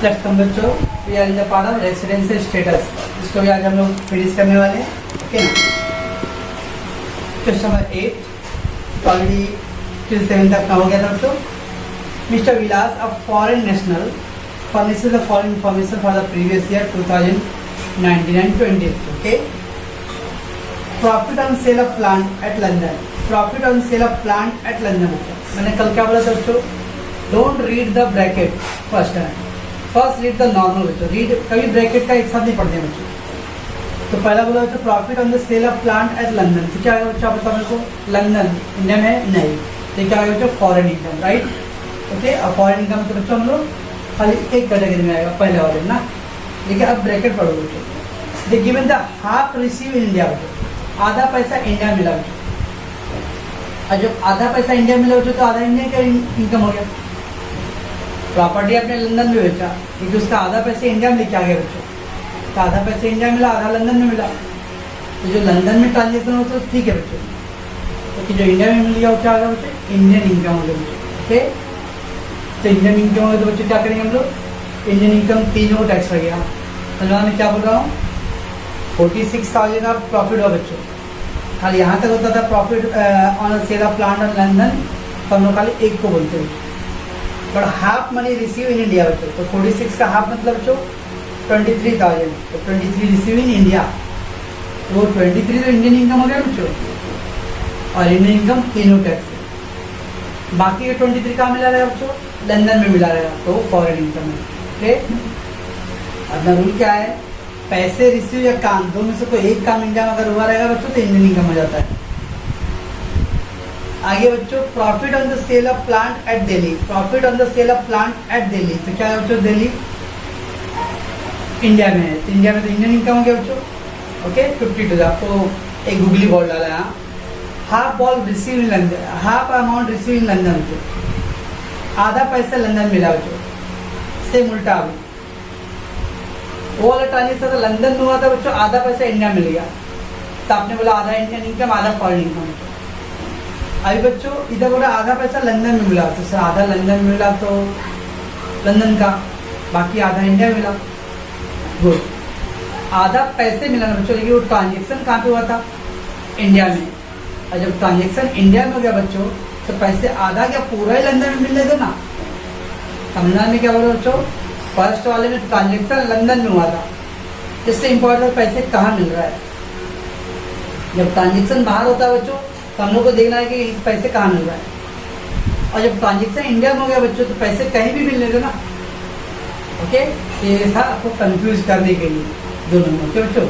Next हम बच्चों we are in the part of residential status, इसको भी आज हम लोग फिनिश करने वाले हैं। ओके ना। क्वेश्चन नंबर 8 ऑलरेडी टिल 7 तक का हो गया था बच्चों। Mister Vilas a foreign national furnishes the following information for the previous year 2019 and 20. Okay. Profit on sale of plant at London. Profit on sale of plant at London. मैंने कल क्या बोला था बच्चों? Don't read the bracket first time. First read the normal बच्चों. Read कभी bracket का एक साथ नहीं पढ़ते बच्चों। तो पहला बोला बच्चों profit on the sale of plant at London. तो क्या आएगा बच्चों? आप बताओ मेरे को। लंदन इंडिया में नहीं, तो क्या आएगा बच्चों? Foreign income, right. ओके। अब फॉरेन इनकम तो बच्चों हम लोग खाली एक कैटेगरी में आएगा, पहले वाले ना। देखिए अब ब्रैकेट पढ़ो बच्चों। They given the half receive in India बच्चों, आधा पैसा इंडिया मिला बच्चों। और जब आधा पैसा इंडिया मिला बच्चों तो आधा इंडिया का इनकम हो गया। प्रॉपर्टी आपने लंदन में बेचा क्योंकि उसका आधा पैसे इंडिया में लेके आ गया बच्चों, तो आधा पैसे इंडिया मिला, आधा लंदन में मिला। तो जो लंदन में ट्रांजेक्शन होता है ठीक है बच्चों, तो जो इंडिया में मिल गया वो क्या होगा बच्चों? इंडियन इनकम हो गया बच्चों। ओके। तो इंडियन इनकम हो गया तो बच्चों क्या करेंगे हम लोग? इंडियन इनकम तीनों को टैक्स लग गया। तो मैं क्या बोल रहा हूँ? 46,000 का प्रॉफिट हुआ बच्चों। खाली यहाँ तक होता था profit on sale of plant on London, तो हम लोग खाली एक को बोलते हैं। But half money receive in India बच्चों, तो 46 का हाफ मतलब बच्चों 23,000। तो 23 रिसीव इन इंडिया, तो वो 23 तो इंडियन इनकम हो गया बच्चों, और इंडियन इनकम तीनों टैक्स है। बाकी के 23 कहाँ मिला रहेगा बच्चों? लंदन में मिला रहेगा, तो फॉरेन इनकम है। ओके। अपना रूल क्या है? पैसे रिसीव या काम, दो में से कोई एक काम इंडिया में अगर हुआ रहेगा बच्चों तो इंडियन इनकम हो जाता है। आगे बच्चों profit on the sale of plant at Delhi. Profit on the sale of plant at Delhi, तो क्या है बच्चों? दिल्ली इंडिया में है, तो इंडिया में तो इंडियन इनकम हो गया बच्चों। ओके। 52 आपको एक गूगली बॉल डाला है। Half ball receive in London, half amount receive in London बच्चों, आधा पैसा लंदन मिला बच्चों। सेम उल्टा अभी वो वाला ट्रांजेक्शन था लंदन में हुआ था बच्चों, आधा पैसा इंडिया मिल गया, तो आपने बोला आधा इंडियन इनकम आधा फॉरेन इनकम। अभी बच्चों इधर बोला आधा पैसा लंदन में मिला, तो सर आधा लंदन में मिला तो लंदन का, बाकी आधा इंडिया में मिला। गुड। आधा पैसे मिला ना बच्चों, लेकिन वो ट्रांजेक्शन कहाँ पे हुआ था? इंडिया में। और जब ट्रांजेक्शन इंडिया में हो गया बच्चों, तो पैसे आधा क्या पूरा ही लंदन में मिलने दो ना। तमिलनाडु में क्या बोला बच्चों? फर्स्ट वाले में ट्रांजेक्शन लंदन में हुआ था, इससे इम्पोर्टेंट पैसे कहाँ मिल रहा है। जब ट्रांजेक्शन बाहर होता है बच्चों तो हम लोग को देखना है कि पैसे कहाँ मिल रहा है, और जब ट्रांजेक्शन इंडिया में हो गया बच्चों तो पैसे कहीं भी मिलने दो ना। ओके। ये था आपको कंफ्यूज करने के लिए दोनों में। ओके बच्चों।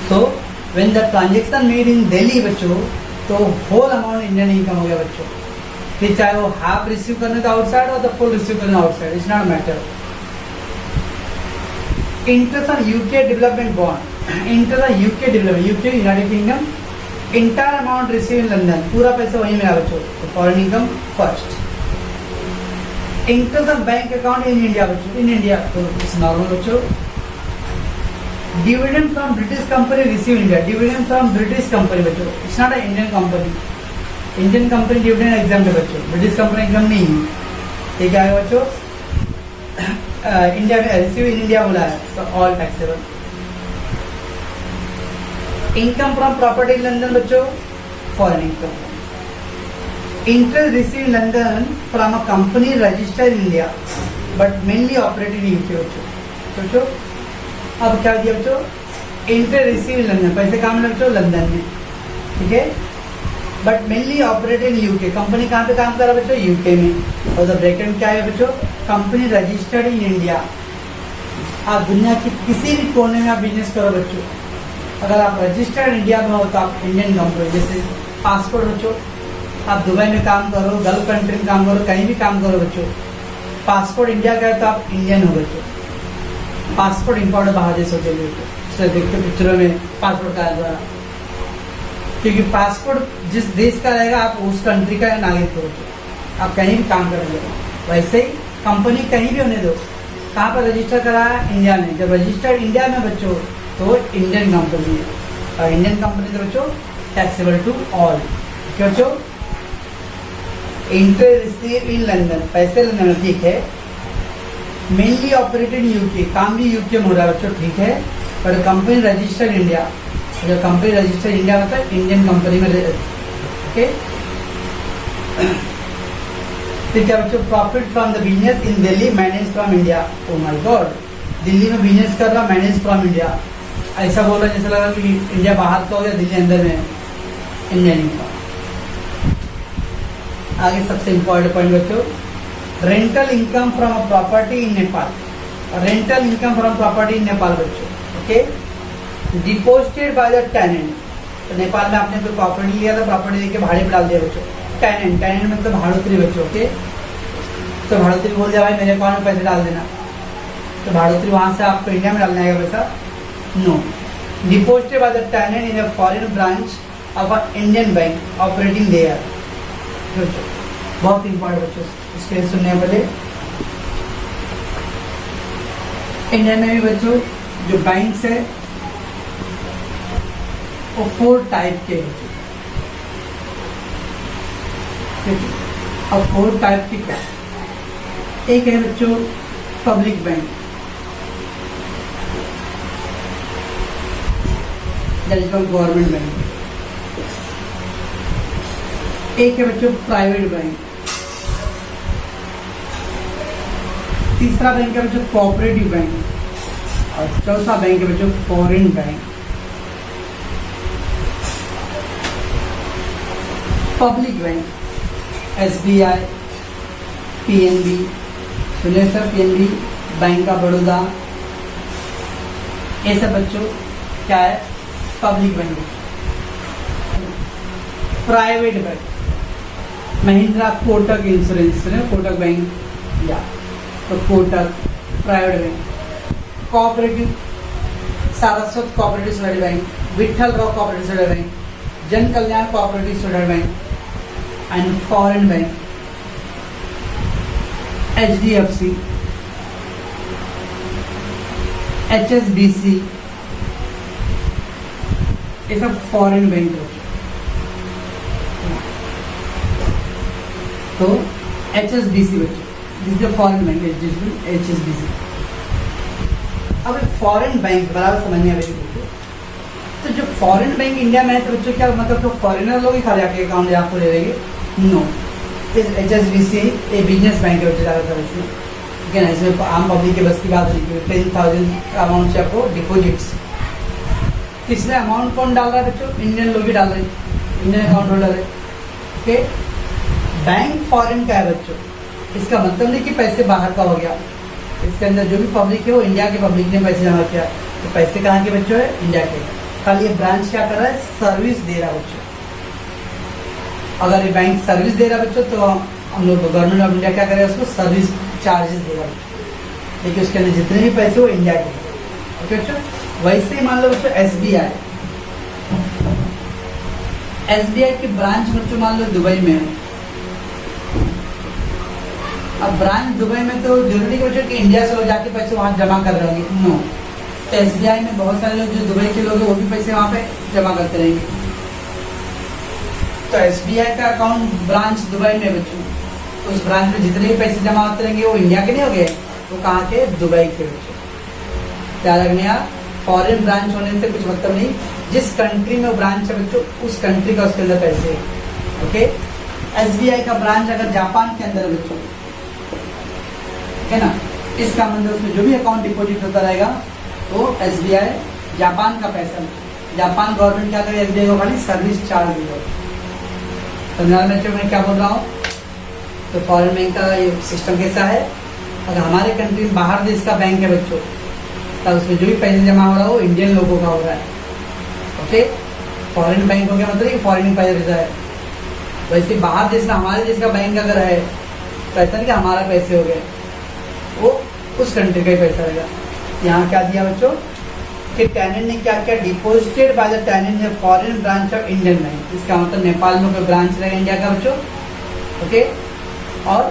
तो when the transaction made in Delhi बच्चों, तो होल अमाउंट इंडियन इनकम हो गया बच्चों। फिर चाहे वो हाफ रिसीव करने का आउटसाइड और द फुल रिसीव करने outside, it's not matter. Interest on UK development bond, inter UK development, UK United Kingdom, entire amount receive in London, पूरा पैसा वहीं मिला बच्चों, तो foreign income first. Interest on bank account in India बच्चों, in India, तो it's normal बच्चों। Dividend from British company receive India, dividend from British company बच्चों, it's not a Indian company. Indian company dividend exam है बच्चों, British company exam नहीं है। ये क्या है बच्चों? इंडिया में रिसीव इन इंडिया बोला है, तो all taxable. Income from property in London बच्चों, foreign income. Interest receive in London from a company registered in India but mainly operated in UK बच्चों। अब क्या दिया बच्चों? इंटरेस्ट रिसीव इन लंदन, पैसे कहाँ मिले बच्चों? लंदन में। ठीक है। But mainly operated in UK, company कहाँ पे काम कर रहा है बच्चों? यूके में। और द ब्रैकेट में क्या है बच्चों? Company registered in India. आप दुनिया की किसी भी कोने में आप बिजनेस करो बच्चों, अगर आप रजिस्टर्ड इंडिया में हो तो आप इंडियन कंपनी। जैसे पासपोर्ट बच्चों, आप दुबई में काम करो, गल्फ कंट्री में काम करो, कहीं भी काम करो बच्चों, पासपोर्ट इंडिया का है तो आप इंडियन हो बच्चों। पासपोर्ट इम्पोर्ट बाहर देशों के लिए, देखते पिक्चरों में पासपोर्ट का द्वारा, क्योंकि पासपोर्ट जिस देश का रहेगा आप उस कंट्री का नागरिक हो, आप कहीं भी काम करेंगे। वैसे ही कंपनी कहीं भी होने दो, कहाँ पर रजिस्टर करा है? इंडिया में। जब रजिस्टर्ड इंडिया में बच्चों तो इंडियन कंपनी है, और इंडियन कंपनी तो बच्चों टैक्सेबल टू ऑल। क्यों बच्चों? इंटरेस्ट रिसीव इन लंदन, पैसे लंदन में, ठीक है। मेनली ऑपरेटेड यूके, काम भी यूके में हो रहा है बच्चों, ठीक है, पर कंपनी रजिस्टर्ड इंडिया, जो कंपनी रजिस्टर्ड इंडिया मतलब इंडियन कंपनी में, ओके। फिर क्या बच्चों, profit from the business in Delhi manage from India. Oh my God, Delhi में बिजनेस कर रहा मैनेज फ्रॉम इंडिया, ऐसा बोल रहा जैसे लगा कि इंडिया बाहर का हो या दिल्ली अंदर में, इंडियन इनकम। आगे सबसे इंपॉर्टेंट पॉइंट बच्चों, rental income from a property in Nepal, rental income from property in Nepal बच्चों, okay. Deposited by the tenant, तो नेपाल में आपने कोई प्रॉपर्टी लिया था, प्रॉपर्टी लेके भाड़े पे डाल दिया बच्चों, टेनेंट, टेनेंट मतलब भाड़ोतरी बच्चों, ओके। तो भाड़ोतरी बोल दिया भाई मेरे अकाउंट में पैसे डाल देना, तो भाड़ोतरी वहां से आपको इंडिया में डालना आएगा पैसा, no. Deposited by the tenant in a foreign branch of a Indian bank operating there, बहुत इंपॉर्टेंट बच्चों, इसके सुनने पहले। इंडिया में भी बच्चों जो बैंक्स है वो 4 टाइप के बच्चों, अब 4 टाइप की क्या, एक है बच्चों public bank, that is called government bank. एक है बच्चों प्राइवेट बैंक, तीसरा बैंक है बच्चों कोऑपरेटिव बैंक, और चौथा बैंक है बच्चों foreign bank. Public bank, SBI, PNB, सुनिए sir, PNB, bank of Baroda, ये सब बच्चों क्या है, public bank. Private bank, Mahindra Kotak insurance, Kotak bank या तो Kotak private bank. Cooperative, Saraswat cooperative society bank, Vithal Rao cooperative society bank, Jan Kalyan cooperative society bank, and foreign bank HDFC, HSBC, ये सब फॉरेन बैंक होते हैं। तो HSBC बच्चों, this is foreign bank, HSBC। अब foreign bank बराबर समझने वाली बच्चों, तो जो फॉरेन बैंक इंडिया में है तो बच्चों क्या मतलब, तो फॉरेनर लोग ही खा जाके अकाउंट आपको ले लेंगे, नो। HSBC एक बिजनेस बैंक है बच्चों, ज़्यादातर इसमें, ठीक है ना, इसमें आम पब्लिक के बस की बात नहीं की। 10,000 अमाउंट से आपको डिपोजिट्स, इसमें अमाउंट कौन डाल रहा है बच्चों, इंडियन लोग ही डाल रहे हैं, इंडियन अकाउंट होल्डर है, ओके। बैंक फॉरेन का है बच्चों, इसका मतलब नहीं कि पैसे बाहर का हो गया, इसके अंदर जो भी पब्लिक है वो इंडिया के पब्लिक ने पैसे जमा किया, तो पैसे कहाँ के बच्चों है, इंडिया के। खाली ये ब्रांच क्या कर रहा है, सर्विस दे रहा है बच्चों। अगर ये बैंक सर्विस दे रहा है बच्चों, तो हम लोग गवर्नमेंट ऑफ इंडिया क्या करेगा, उसको सर्विस चार्जेस देगा, लेकिन उसके अंदर जितने भी पैसे वो इंडिया के, ओके बच्चों। वैसे ही मान लो बच्चों SBI की ब्रांच बच्चों मान लो दुबई में है। अब ब्रांच दुबई में तो जरूरी नहीं बच्चों कि इंडिया से लोग जाके पैसे वहां जमा कर रहे होंगे, नो। तो SBI में बहुत सारे लोग जो दुबई के लोग हैं वो भी पैसे वहां पे जमा करते रहेंगे। तो SBI का अकाउंट ब्रांच दुबई में बच्चों, तो उस ब्रांच में जितने भी पैसे जमा होते रहेंगे वो इंडिया के नहीं हो गए, वो कहाँ के, दुबई के बच्चों। क्या रखने यार, फॉरेन ब्रांच होने से कुछ मतलब नहीं, जिस कंट्री में वो ब्रांच है बच्चों उस कंट्री का उसके अंदर पैसे है, ओके। SBI का ब्रांच अगर जापान के अंदर है बच्चों, है ना, इसका मतलब उसमें जो भी अकाउंट डिपॉजिट होता रहेगा वो SBI जापान का पैसा, जापान गवर्नमेंट क्या करे, SBI को खाली सर्विस चार्ज देगा। समझा बच्चों मैं क्या बोल रहा हूँ। तो फॉरेन बैंक का ये सिस्टम कैसा है, अगर हमारे कंट्री में बाहर देश का बैंक है बच्चों, तब उसमें जो भी पैसे जमा हो रहा है वो इंडियन लोगों का हो रहा है, ओके। फॉरेन बैंक हो गया मतलब कि फॉरेन पैसा है। वैसे बाहर देश में हमारे देश का बैंक अगर है तो ऐसा नहीं कि हमारा पैसे हो गए, वो उस कंट्री का ही पैसा रहेगा। यहाँ क्या दिया बच्चों कि टेनेंट ने क्या किया, deposited by the tenant in foreign branch of Indian bank. इसका मतलब नेपाल में कोई ब्रांच रहेगा इंडिया का बच्चों, ओके। और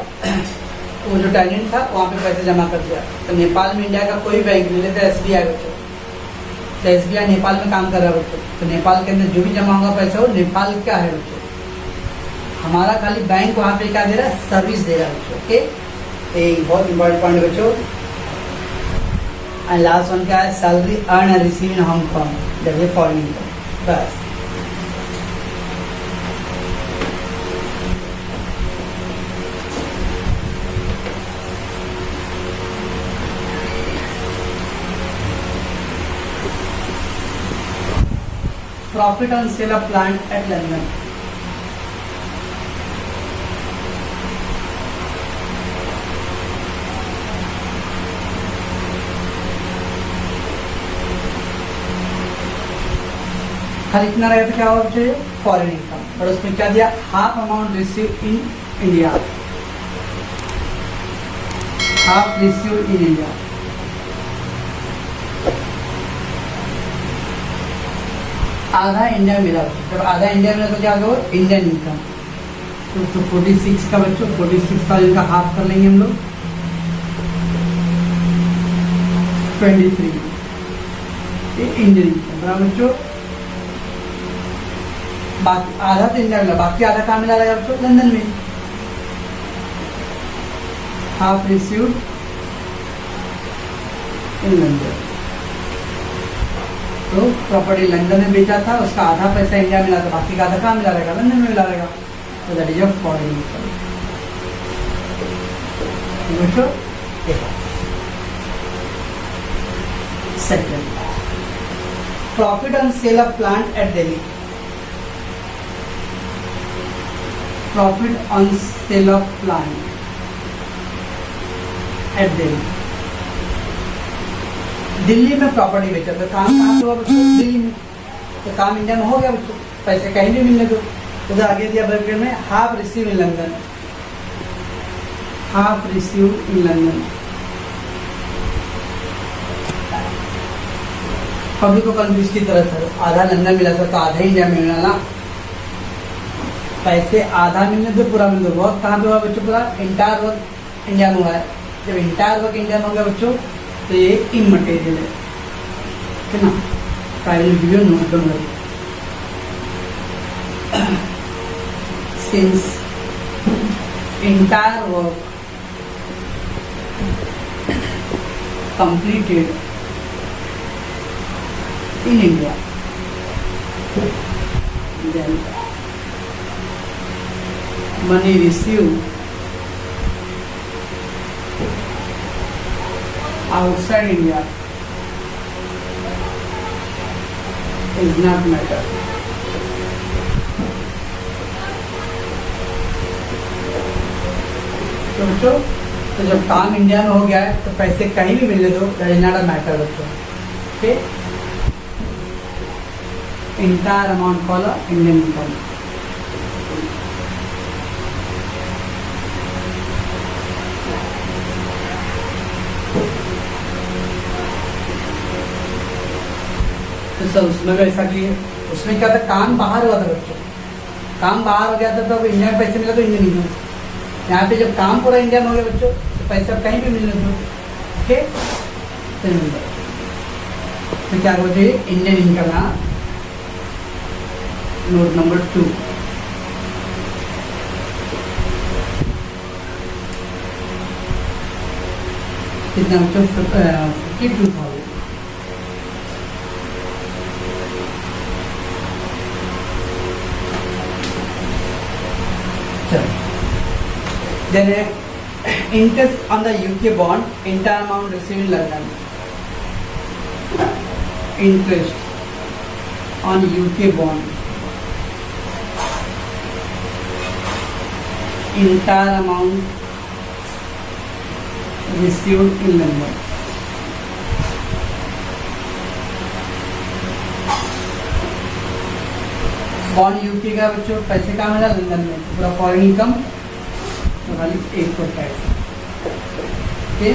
वो जो टेनेंट था वहाँ पे पैसे जमा कर दिया। तो नेपाल में इंडिया का कोई बैंक नहीं लेता, SBI बच्चों। तो SBI नेपाल में काम कर रहा है बच्चों, तो नेपाल के अंदर जो भी जमा होगा पैसा वो नेपाल का है बच्चों। हमारा खाली बैंक वहाँ पे क्या दे रहा है, सर्विस दे रहा है बच्चों, ओके। एक बहुत इंपॉर्टेंट पॉइंट बच्चों, एंड लास्ट वन क्या है, salary earn and receive in Hong Kong, that is foreign income. बस profit on sale of plant at London. खरीदना रहे तो क्या होगा चाहिए, फॉरेन इनकम, और उसमें क्या दिया, half amount receive in India, half receive in India. आधा इंडिया मिला, जब आधा इंडिया मिला तो क्या होगा, इंडियन इनकम। तो 46 का बच्चों 46,000 का हाफ कर लेंगे हम लोग, 23 ये इंडियन इनकम बराबर बच्चों। बाकी आधा तो इंडिया मिला, बाकी आधा कहाँ मिला रहेगा बच्चों, लंदन में। हाफ रिसीव्ड इन लंदन, तो प्रॉपर्टी लंदन में बेचा था, उसका आधा पैसा इंडिया मिला था, बाकी का आधा कहाँ मिला रहेगा, लंदन में मिला रहेगा। तो that is a foreign income. Second, profit on sale of plant at Delhi. Profit on sale of plant at Delhi, Delhi में प्रॉपर्टी बेचा तो काम कहाँ से हुआ बच्चों, दिल्ली में। तो काम इंडिया में हो गया बच्चों, पैसे कहीं भी मिलने दो। उधर आगे दिया ब्रैकेट में, half receive in London, half receive in London. Public को कंफ्यूज की तरह सर, आधा लंदन मिला सर तो आधा इंडिया में मिला ना, पैसे आधा मिलने दो पूरा मिलने दो। वर्क कहाँ पे हुआ बच्चों, पूरा इंटायर वर्क इंडिया में हुआ है। जब इंटायर वर्क इंडिया में हो गया बच्चों तो ये इमटेरियल है, ठीक है ना। Private video note down, since entire work completed in India, then money received outside India is not matter. तो जब काम इंडिया में हो गया है तो पैसे कहीं भी मिलने दो, that is not a matter बच्चों। Okay, entire amount call Indian income. तो सर उसमें भी ऐसा किए, उसमें क्या था, काम बाहर हुआ था बच्चों, काम बाहर हो गया था तो इंडिया में पैसे मिला तो इंडियन इनकम। यहाँ पे जब काम पूरा इंडिया में हो गया बच्चों तो पैसा कहीं भी मिलने दो, ओके। तो क्या होना चाहिए, इंडियन इनकम ना। नोट नंबर 2, कितना बच्चों, 52,000। Then interest on the UK bond, entire amount received in London. Interest on UK bond, entire amount received in London. Bond UK का बच्चों, पैसे कहाँ मिला, लंदन में, पूरा फॉरेन इनकम, तो खाली एक को tax. Okay,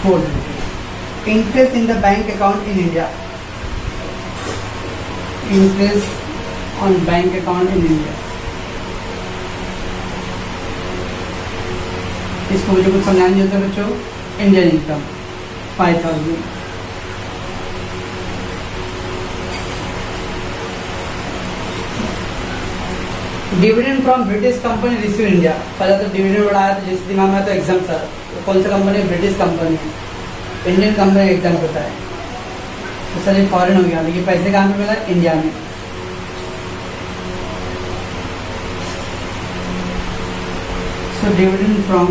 4 interest in the bank account in India, interest on bank account in India. इसको मुझे कुछ समझाना नहीं होता बच्चों, Indian income 5,000। Dividend from British company receive India, पहले तो डिविडेंड बढ़ाया तो जिस दिमाग में तो एग्जाम सर कौन सा कंपनी? ब्रिटिश कंपनी है। इंडियन कंपनी एग्जाम होता है तो सर ये फॉरेन हो गया, लेकिन पैसे कहाँ पे मिला? इंडिया में। So dividend from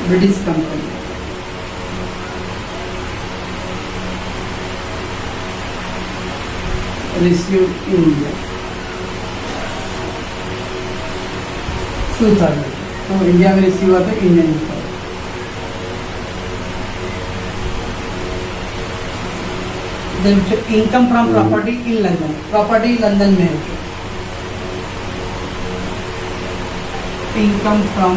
British company received in India 2000, तो इंडिया में रिसीव हुआ था Indian income. Then income from property in London, property London में है। Income from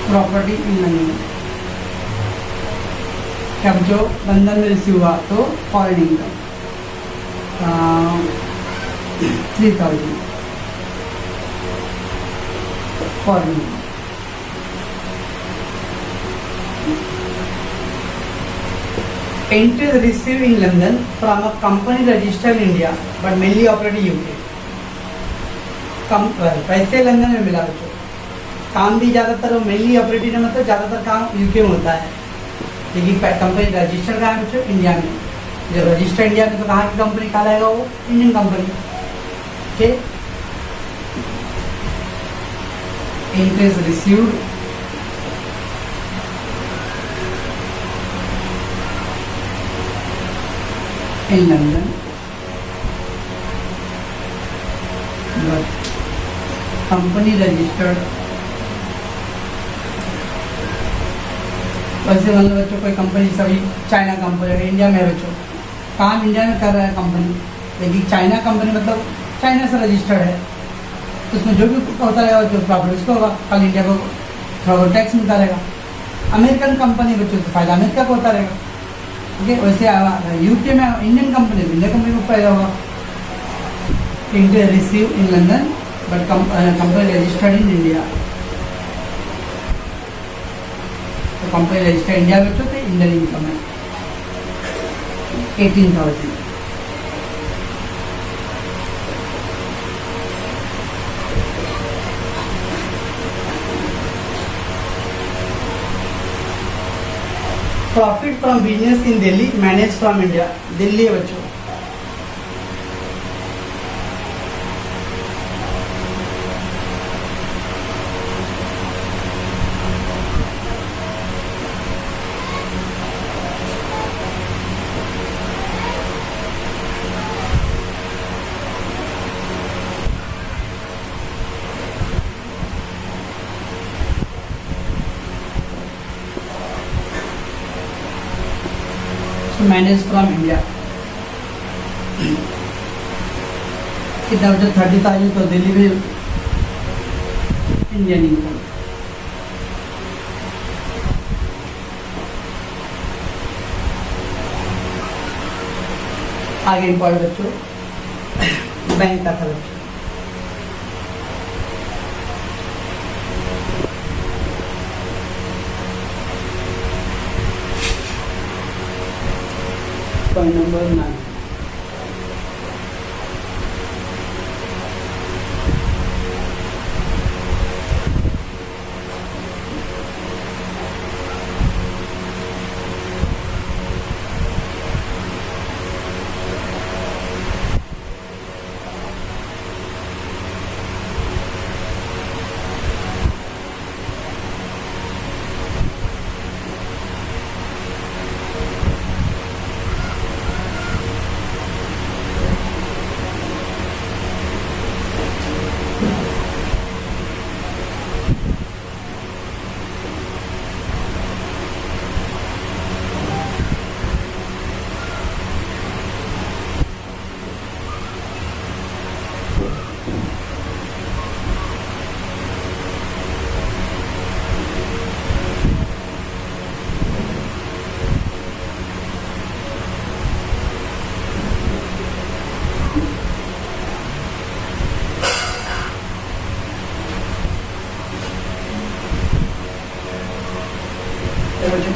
property in London, अब जो लंदन में रिसीव हुआ तो foreign income 3000 foreign. Entry receive in London from a company registered in India but mainly operate UK. पैसे London में मिला बच्चों, काम भी ज़्यादातर मेनली ऑपरेटिव में, मतलब ज़्यादातर काम यूके में होता है, लेकिन कंपनी रजिस्टर्ड कहाँ है बच्चों? इंडिया में। जब रजिस्टर्ड इंडिया में तो कहाँ की कंपनी कहलाएगा? वो इंडियन कंपनी। ठीक, interest received in London but company registered. वैसे मतलब बच्चों कोई कंपनी सभी चाइना कंपनी इंडिया में है बच्चों, काम इंडिया में कर रहा है कंपनी, लेकिन चाइना कंपनी मतलब चाइना से रजिस्टर्ड है, तो उसमें जो भी होता रहेगा जो प्रॉफिट उसको होगा, कल इंडिया को थोड़ा टैक्स मिलता रहेगा। अमेरिकन कंपनी बच्चों तो फायदा अमेरिका को होता रहेगा। ठीक है, वैसे यूके में इंडियन कंपनी, इंडियन कंपनी को फायदा होगा। India receive in London but company registered in India, तो कंपनी रजिस्टर्ड इंडिया में बच्चों तो इंडियन इनकम है 18,000। Profit from business in Delhi manage from India, Delhi है बच्चों। मैनेज फ्रॉम इंडिया कितना बच्चों? 30,000, तो दिल्ली में इंडियन इनकम। आगे इंपॉर्टेंट बच्चों बैंक का था बच्चों। पॉइंट नंबर 9,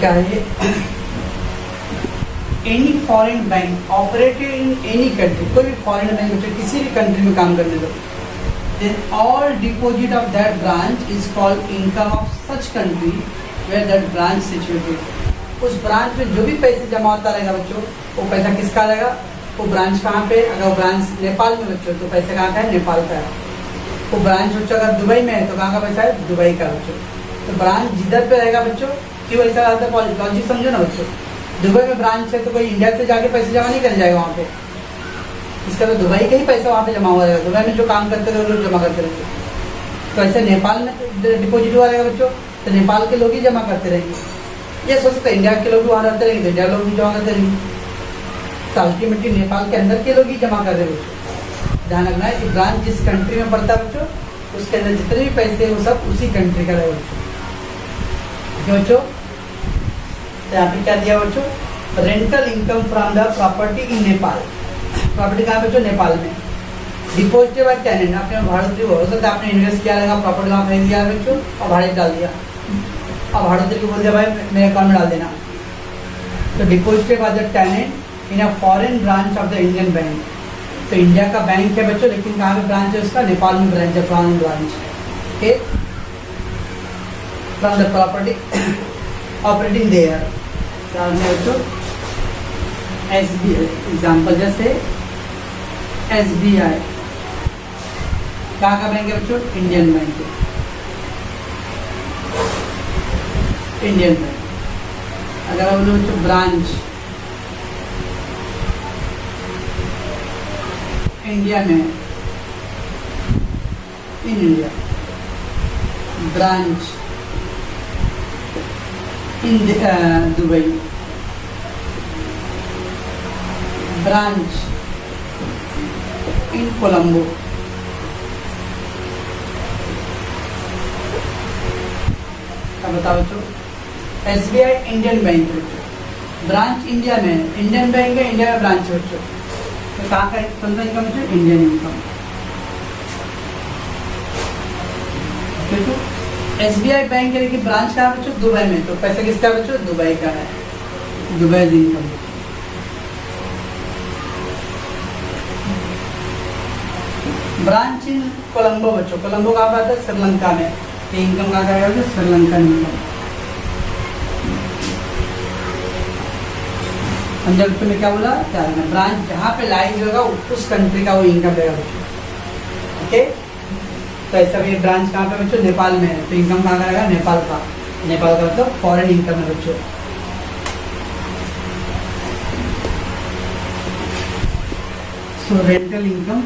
क्या है? Any foreign bank operated in any country, कोई भी फॉरेन बैंक बच्चों किसी भी कंट्री में काम करने दो, then all deposit of that branch is called income of such country where that branch situated. उस ब्रांच में जो भी पैसे जमा होता रहेगा बच्चों, वो पैसा किसका रहेगा? वो ब्रांच कहाँ पे? अगर वो ब्रांच नेपाल में बच्चों तो पैसा कहाँ का है? नेपाल का है। वो ब्रांच बच्चों अगर दुबई में है तो कहाँ का पैसा है? दुबई का बच्चों। तो ब्रांच जिधर पे रहेगा बच्चों, क्यों ऐसा रहता है? लॉजिक समझो ना बच्चों। दुबई में ब्रांच है तो कोई इंडिया से जाके पैसे जमा नहीं कर जाएगा वहाँ पे, इसका तो दुबई का ही पैसा वहाँ पे जमा हुआ रहेगा। दुबई में जो काम करते रहे लोग जमा करते रहेंगे। तो ऐसे नेपाल में डिपोजिट हुआ रहेगा बच्चों, तो नेपाल के लोग ही जमा करते रहेंगे। ये सोच सकते हैं इंडिया के लोग भी वहाँ रहते रहेंगे तो इंडिया लोग भी जमा करते रहेंगे, तो अल्टीमेटली नेपाल के अंदर के लोग ही जमा कर रहे हैं बच्चों। ध्यान रखना है कि ब्रांच जिस कंट्री में पड़ता है बच्चों, उसके अंदर जितने भी पैसे वो सब उसी कंट्री का रहेगा बच्चों। बच्चों यहाँ पे क्या दिया बच्चों? Rental income from the property in Nepal. Property कहाँ बच्चों? नेपाल में। डिपोजिट बाय टेनेंट, आपने भाड़ोतरी हो सकता है आपने इन्वेस्ट किया रहेगा, प्रॉपर्टी वहाँ फेंक दिया बच्चों और भाड़े डाल दिया, और भाड़ोतरी को बोल दिया भाई मेरे अकाउंट में डाल देना। तो deposited by the tenant in a foreign branch of the Indian bank. तो इंडिया का बैंक है बच्चों, लेकिन कहाँ पे ब्रांच है उसका? नेपाल में ब्रांच है, foreign branch. Okay, from the property operating there बच्चों। SBI एग्जाम्पल जैसे SBI कहाँ का बैंक है बच्चों? इंडियन बैंक है, इंडियन बैंक। अगर हम लोग बच्चों ब्रांच इंडिया में, in India, branch in Dubai, branch in Colombo. अब बताओ बच्चों, SBI इंडियन बैंक है बच्चों, ब्रांच इंडिया में, इंडियन बैंक है, इंडिया में ब्रांच है बच्चों। तो कहाँ का कौन सा इनकम बच्चों? Indian income. तो SBI बैंक है लेकिन ब्रांच कहाँ है बच्चों? दुबई में। तो पैसा किसका है बच्चों? दुबई का है, Dubai income. Branch in Colombo बच्चों, कोलंबो कहाँ पर आता है? श्रीलंका में। ये इनकम कहाँ का है? श्रीलंका इनकम। समझा बच्चों ने क्या बोला? क्या ब्रांच जहाँ पे लाइज होगा उस कंट्री का वो इनकम रहेगा बच्चों। ओके, तो ऐसा भी ब्रांच कहाँ पे बच्चों? नेपाल में है, तो इनकम कहाँ का रहेगा? नेपाल का। नेपाल का मतलब फॉरेन इनकम है बच्चों। So rental income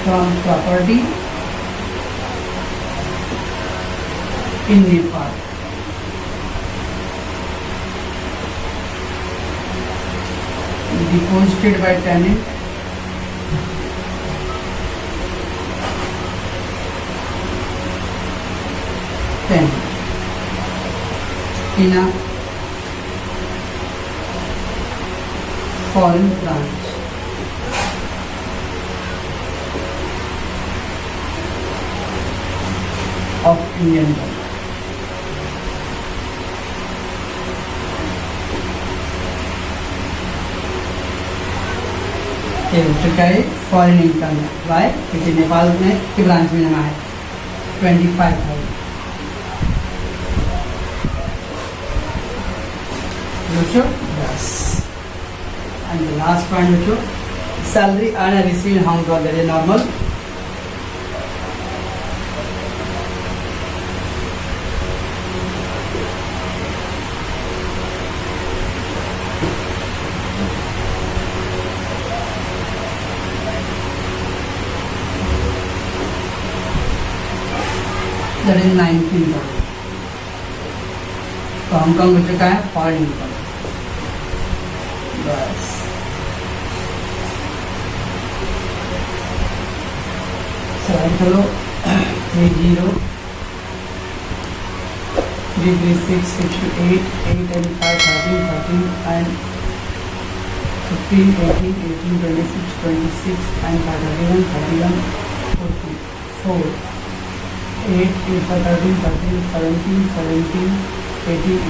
from property in Nepal. Deposited by tenant in a foreign branch of Indian bank। ये हो चुका है फॉरेन इनकम है, वाई क्योंकि नेपाल में की ब्रांच में जमा है 25,000 बच्चों। बस एंड द लास्ट पॉइंट बच्चों, salary earn and receive in Hong Kong, that is normal. That is 19,000। तो हांगकॉन्ग हो चुका है फॉरेन इनकम। बस सर चलो 30 336 68 8 and 5 13 and 15 18 18 26 26 and 31 31 44 8 8 13 13 17 17 18 18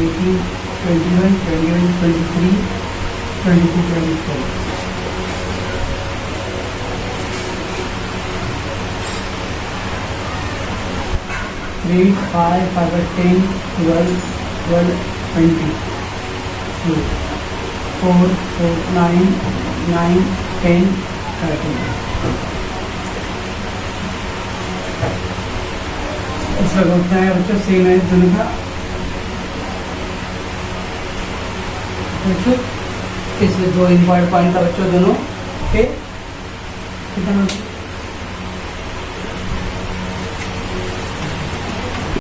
21 21 23 22, 24. 3, 5, 5 by 10, 12, 12, 20. 2, 4, 4, 9, 9, 10, 13. इसका उतना है बच्चों, सेम है दोनों का। बच्चों इसमें दो इम्पॉर्टेंट पॉइंट था बच्चों दोनों के, कितना